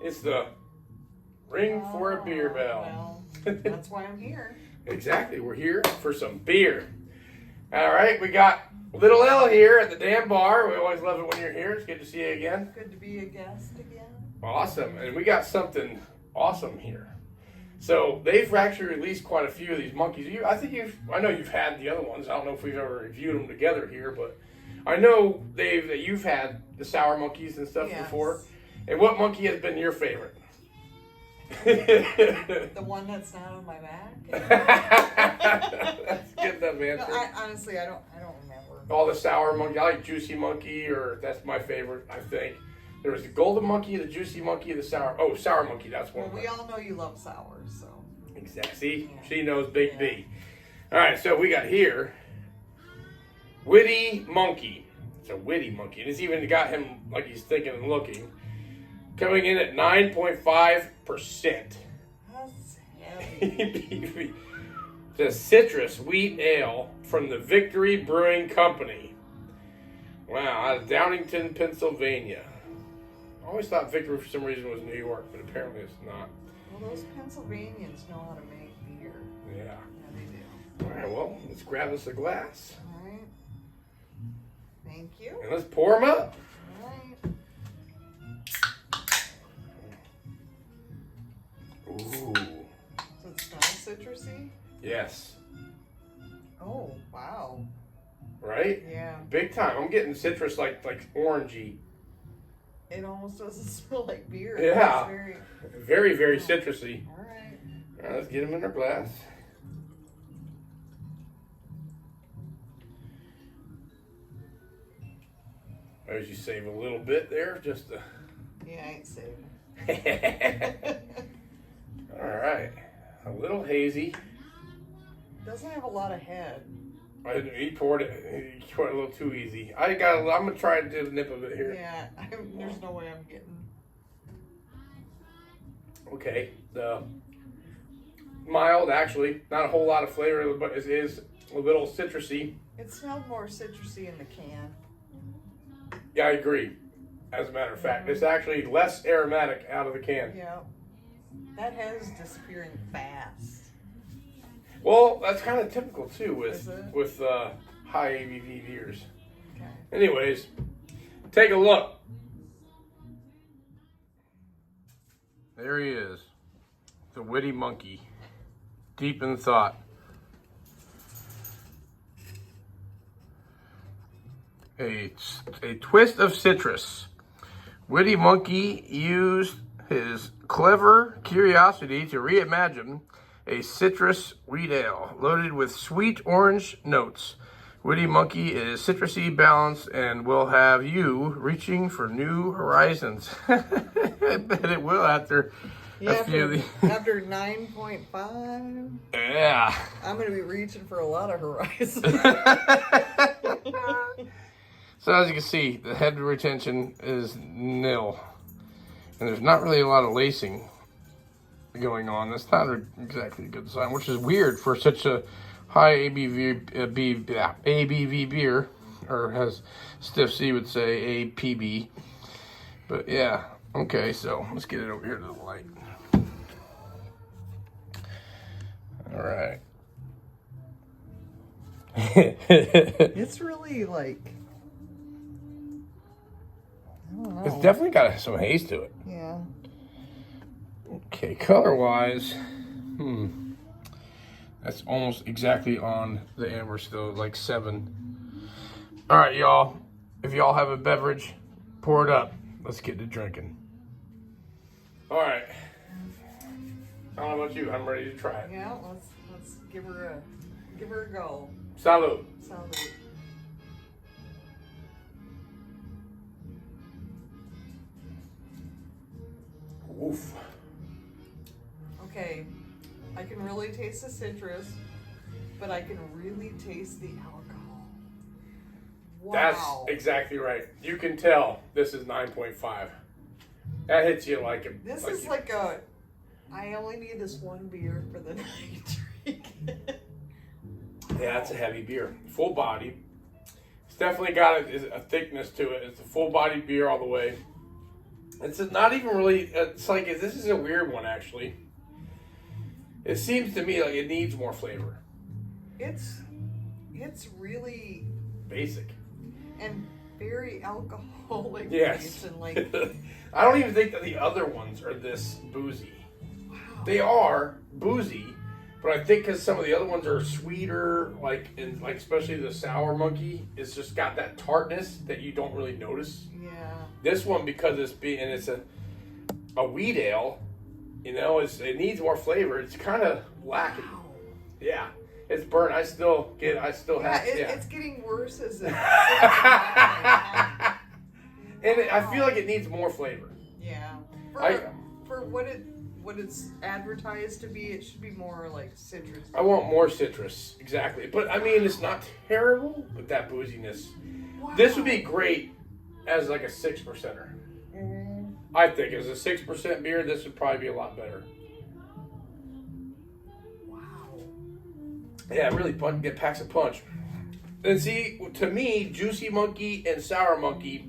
It's the ring for a beer bell. Well, that's why I'm here. Exactly. We're here for some beer. All right. We got Little L here at the damn bar. We always love it when you're here. It's good to see you again. Good to be a guest again. Awesome. And we got something awesome here. So they've actually released quite a few of these monkeys. I know you've had the other ones. I don't know if we've ever reviewed them together here, but I know that you've had the sour monkeys and stuff before. And what monkey has been your favorite? The one that's not on my back. That's a good enough answer. No, honestly, I don't remember. All the sour monkey. I like Juicy Monkey, or that's my favorite, I think. There was the Golden Monkey, the Juicy Monkey, the Sour. Oh, Sour Monkey, that's one. Well, we all know you love sours, so. Exactly. See, she knows Big B. All right, so we got here Witty Monkey. It's a witty monkey, and it's even got him like he's thinking and looking. Coming in at 9.5%. That's heavy. It's a citrus wheat ale from the Victory Brewing Company. Wow, out of Downingtown, Pennsylvania. I always thought Victory for some reason was New York, but apparently it's not. Well, those Pennsylvanians know how to make beer. Yeah. Yeah, they do. All right, well, let's grab us a glass. All right. Thank you. And let's pour them up. All right. Ooh. So it smells citrusy? Yes. Oh, wow. Right? Yeah. Big time. I'm getting citrus like orangey. It almost doesn't smell like beer. Yeah. It's Very, very citrusy. all right. All right, let's get them in our glass. As you save a little bit there, just to... Yeah, I ain't saving. All right. A little hazy. Doesn't have a lot of head. He poured it a little too easy. I'm going to try to do the nip of it here. Yeah, there's no way I'm getting. Okay. The mild, actually. Not a whole lot of flavor, but it is a little citrusy. It smelled more citrusy in the can. Yeah, I agree. As a matter of fact, it's actually less aromatic out of the can. Yeah. That head is disappearing fast. Well, that's kind of typical too with high ABV beers. Okay. Anyways, take a look. There he is, the Witty Monkey, deep in thought. A twist of citrus. Witty Monkey used his clever curiosity to reimagine a citrus wheat ale loaded with sweet orange notes. Witty Monkey is citrusy, balanced, and will have you reaching for new horizons. I bet it will after a few of these. After 9.5, Yeah. I'm going to be reaching for a lot of horizons. So as you can see, the head retention is nil. And there's not really a lot of lacing going on. That's not exactly a good sign, which is weird for such a high ABV beer, or as Stiff C would say, APB. But yeah, okay, so let's get it over here to the light. All right. It's really like, I don't know. It's definitely got some haze to it. Yeah. Okay, color-wise, that's almost exactly on the amber still, like 7. All right, y'all. If y'all have a beverage, pour it up. Let's get to drinking. All right. I don't know about you. I'm ready to try it. Yeah, let's give her a go. Salud. Salud. Oof. Okay, I can really taste the citrus, but I can really taste the alcohol. Wow. That's exactly right. You can tell this is 9.5. That hits you like a... This is like a, I only need this one beer for the night drink. Yeah, it's a heavy beer. Full body. It's definitely got a thickness to it. It's a full body beer all the way. It's not even really. It's like this is a weird one actually. It seems to me like it needs more flavor. It's really Basic. and very alcoholic. Yes. And like, I don't even think that the other ones are this boozy. wow. They are boozy, but I think because some of the other ones are sweeter, like especially the Sour Monkey, it's just got that tartness that you don't really notice. Yeah. This one, because it's a wheat ale, it needs more flavor. It's kind of lacking. Wow. Yeah, it's burnt. I still have. It's getting worse as it. And I feel like it needs more flavor. Yeah. I- For what it's advertised to be, it should be more like citrus. I want more citrus, exactly. But I mean, it's not terrible with that booziness. Wow. This would be great as like a 6%er. Mm, I think as a 6% beer, this would probably be a lot better. wow. Yeah, really get packs a punch. And see, to me, Juicy Monkey and Sour Monkey,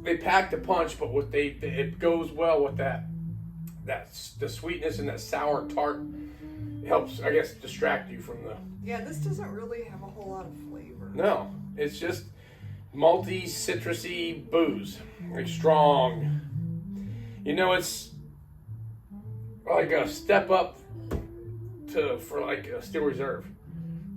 they pack the punch, but it goes well with the sweetness and that sour tart. It helps, I guess, distract you from the. Yeah, this doesn't really have a whole lot of flavor. No, it's just malty, citrusy booze, like strong. It's like a step up for like a Steel Reserve,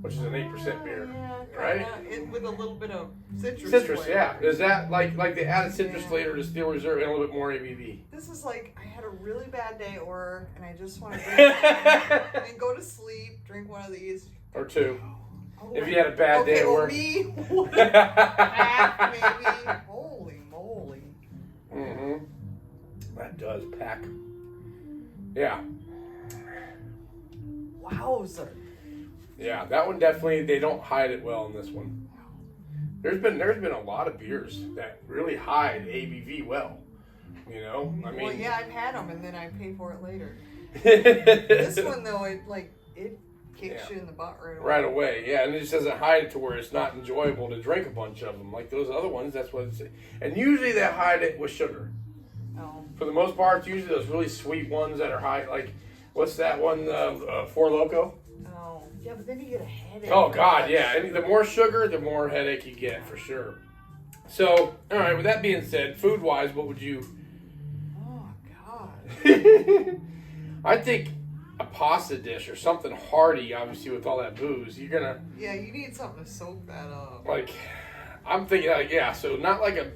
which is an 8% beer, Yeah, right? With a little bit of citrus. Citrus, flavor. yeah. Is that like they added citrus Yeah. flavor to Steel Reserve and a little bit more ABV? This is like I had a really bad day at work, and I just want to drink and go to sleep. Drink one of these. Or two. Oh, If you had a bad day at well, work. me, half maybe. Holy moly! Mm-hmm. That does pack. Yeah. Wowzer! Yeah, that one definitely, they don't hide it well in this one. There's been a lot of beers that really hide ABV well. I mean. Well, yeah, I've had them, and then I pay for it later. This one though, it kicks you in the butt right away. Right away, yeah, and it just doesn't hide it to where it's not enjoyable to drink a bunch of them. Like those other ones, that's what it's. And usually they hide it with sugar. Oh. For the most part, it's usually those really sweet ones that are high, like, what's that one, Four Loko? Oh. Yeah, but then you get a headache. Oh, God, yeah. And the more sugar, the more headache you get, for sure. So, all right, with that being said, food-wise, what would you... Oh God. I think a pasta dish or something hearty, obviously, with all that booze, you're going to... Yeah, you need something to soak that up. Like, I'm thinking, so not like a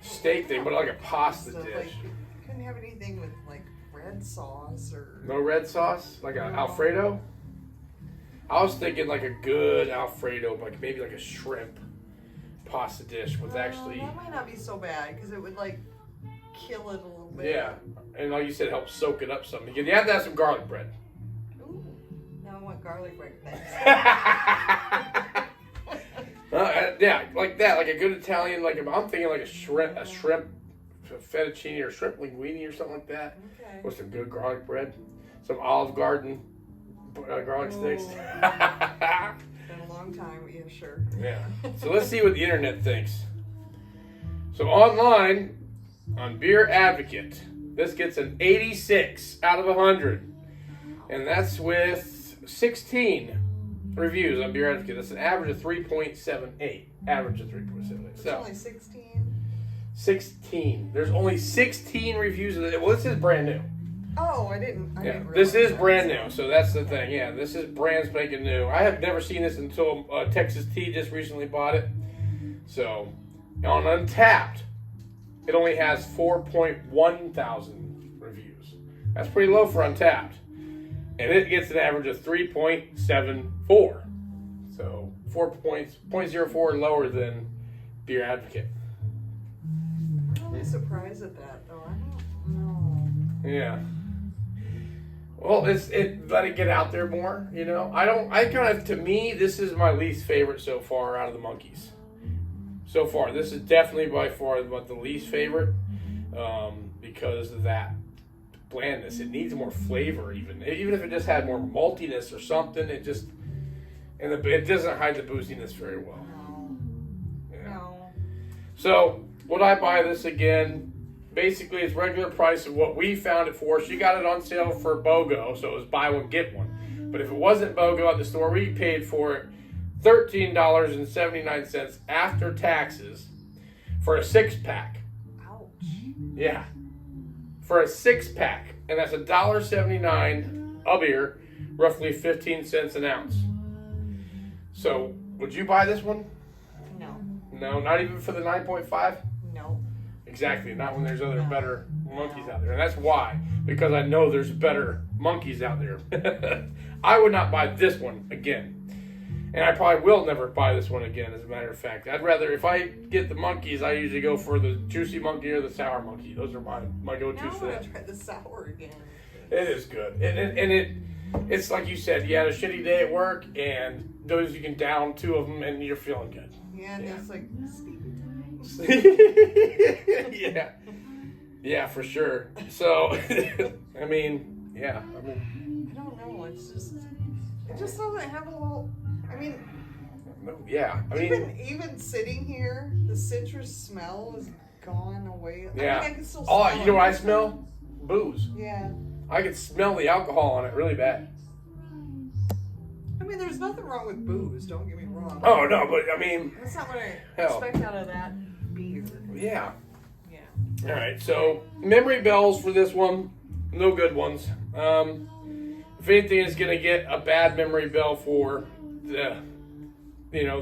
steak thing, but like a pasta Stuff dish. like, couldn't have anything with like red sauce or. No red sauce? Like an No. Alfredo? I was thinking like a good Alfredo, like maybe like a shrimp pasta dish with actually... That might not be so bad because it would like kill it a little bit. Yeah, and like you said, help soak it up some. You have to have some garlic bread. Ooh. Now I want garlic bread. Thanks. Yeah, like that, like a good Italian. Like I'm thinking like a shrimp fettuccine or shrimp linguine or something like that, Okay. with some good garlic bread, some Olive Garden garlic sticks. Been a long time, but yeah, sure. Yeah. So let's see what the internet thinks. So online, on Beer Advocate, this gets an 86 out of 100. And that's with 16 reviews on Beer Advocate. That's an average of 3.78. Average of 3.78. It's So, only 16. 16. There's only 16 reviews of it. Well, this is brand new. Oh, I didn't This realize is that. brand new, so that's the thing. Yeah, this is brand spanking new. I have never seen this until Texas Tea just recently bought it. So, on Untapped, it only has 4.1 thousand reviews. That's pretty low for Untapped. And it gets an average of 3.74. So, 0.04 lower than Beer Advocate. I'm really surprised at that, though. I don't know. Yeah. Well, let it get out there more, to me, this is my least favorite so far out of the Monkeys. So far, this is definitely by far the least favorite, because of that blandness. It needs more flavor, even if it just had more maltiness or something. It doesn't hide the booziness very well. No. Yeah. No. So, would I buy this again? basically it's regular price of what we found it for. She got it on sale for BOGO, so it was buy one get one. But if it wasn't BOGO at the store, we paid for it $13.79 after taxes for a 6-pack. Ouch. Yeah, for a 6-pack, and that's $1.79 a beer, roughly 15 cents an ounce. So, would you buy this one? No. No, not even for the 9.5? No. Exactly, not when there's other better monkeys out there. And that's why, because I know there's better monkeys out there. I would not buy this one again. And I probably will never buy this one again, as a matter of fact. I'd rather, if I get the monkeys, I usually go for the juicy monkey or the sour monkey. Those are my go-tos Now I for want that. to try the sour again. It is good. It's like you said, you had a shitty day at work, and those you can down 2 of them, and you're feeling good. Yeah, and it's like sleepy time. Yeah. Yeah, for sure. So, I mean, yeah. I don't know. It just doesn't have a little. I mean, yeah. I mean, even sitting here, the citrus smell is gone away. yeah. I mean, I can still Oh, smell you know what I it. smell? Booze. Yeah. I can smell the alcohol on it really bad. I mean, there's nothing wrong with booze. Don't get me wrong. Oh no, but I mean, That's not what I Hell. expect out of that beer. yeah. Yeah. All right, so memory bells for this one, no good ones. If anything is gonna get a bad memory bell for the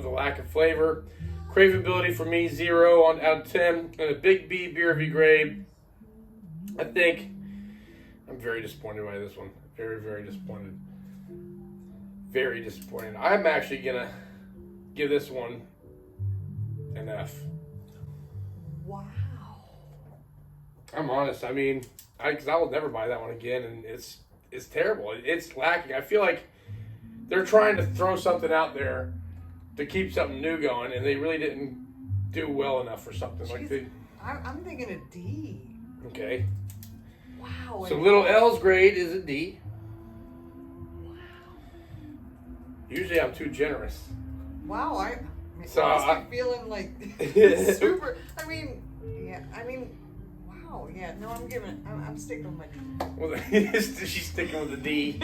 lack of flavor. Craveability for me 0 out of 10, and a Big B beer grade. I think I'm very disappointed by this one. Very, very disappointed. Very disappointed. I'm actually gonna give this one an F. Wow. I'm honest. I mean, because I will never buy that one again, and it's terrible. It's lacking. I feel like they're trying to throw something out there to keep something new going, and they really didn't do well enough for something like Jeez, they. I'm thinking a D. Okay. Wow. So Little L's grade is a D. Usually I'm too generous. Wow. So I'm feeling like super. I mean, yeah. I mean, wow. Yeah. No, I'm giving it. I'm sticking with my D. Well, she's sticking with the D.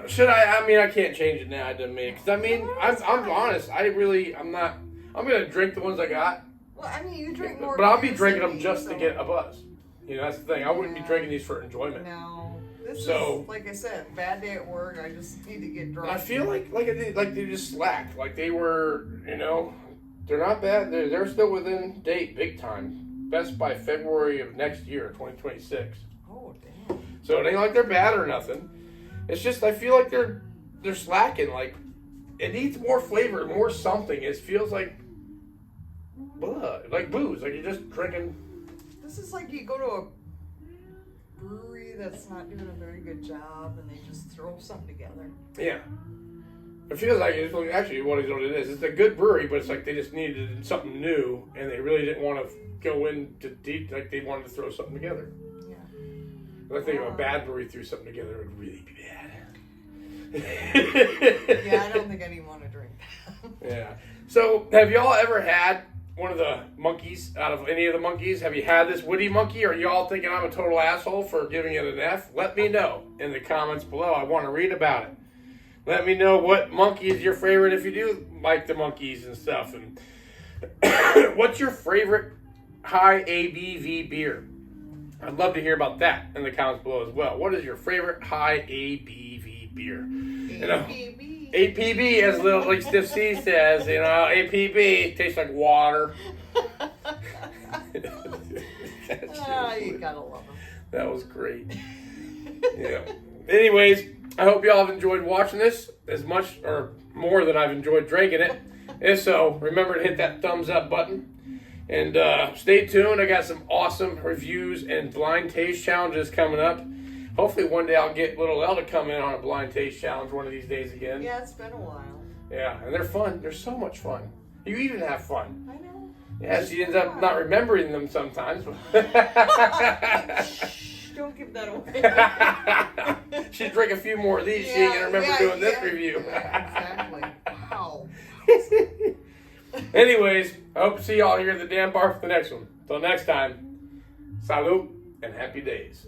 Should I? I mean, I can't change it now. I didn't mean. Because I mean, I'm honest. I'm not. I'm gonna drink the ones I got. Well, I mean, you drink more. But I'll be beers drinking than them me, just to so- get a buzz. You know, that's the thing. I wouldn't be drinking these for enjoyment. No. This So- is like I said, bad day at work. I just need to get drunk. I feel like they just slacked. Like they were, they're not bad. They're still within date, big time. Best by February of next year, 2026. Oh damn. So it ain't like they're bad or nothing. It's just I feel like they're slacking. Like it needs more flavor, more something. It feels like like booze. Like you're just drinking. This is like you go to a brewery that's not doing a very good job, and they just throw something together. Yeah. It feels like it's actually what it is. It's a good brewery, but it's like they just needed something new, and they really didn't want to go into deep. Like they wanted to throw something together. Yeah. I think if a bad brewery threw something together, it would really be bad. Yeah, I don't think I'd even want to drink that. Yeah. So, have y'all ever had one of the monkeys out of any of the monkeys? Have you had this Woody monkey? Or are y'all thinking I'm a total asshole for giving it an F? Let me know in the comments below. I want to read about it. Let me know what monkey is your favorite if you do like the monkeys and stuff. And what's your favorite high ABV beer? I'd love to hear about that in the comments below as well. What is your favorite high ABV beer? ABB. APB, as little like Stiff C says, APB tastes like water. You gotta love them. That was great. Yeah. Anyways, I hope y'all have enjoyed watching this as much or more than I've enjoyed drinking it. If so, remember to hit that thumbs up button. And stay tuned. I got some awesome reviews and blind taste challenges coming up. Hopefully one day I'll get Little L to come in on a blind taste challenge one of these days again. Yeah, it's been a while. Yeah, and they're fun. They're so much fun. You even have fun. I know. Yeah, she ends up not remembering them sometimes. Shh, don't give that away. She'd drink a few more of these. She ain't gonna remember doing this review. Yeah, exactly. Wow. Anyways, I hope to see y'all here at the damn bar for the next one. Till next time, salute and happy days.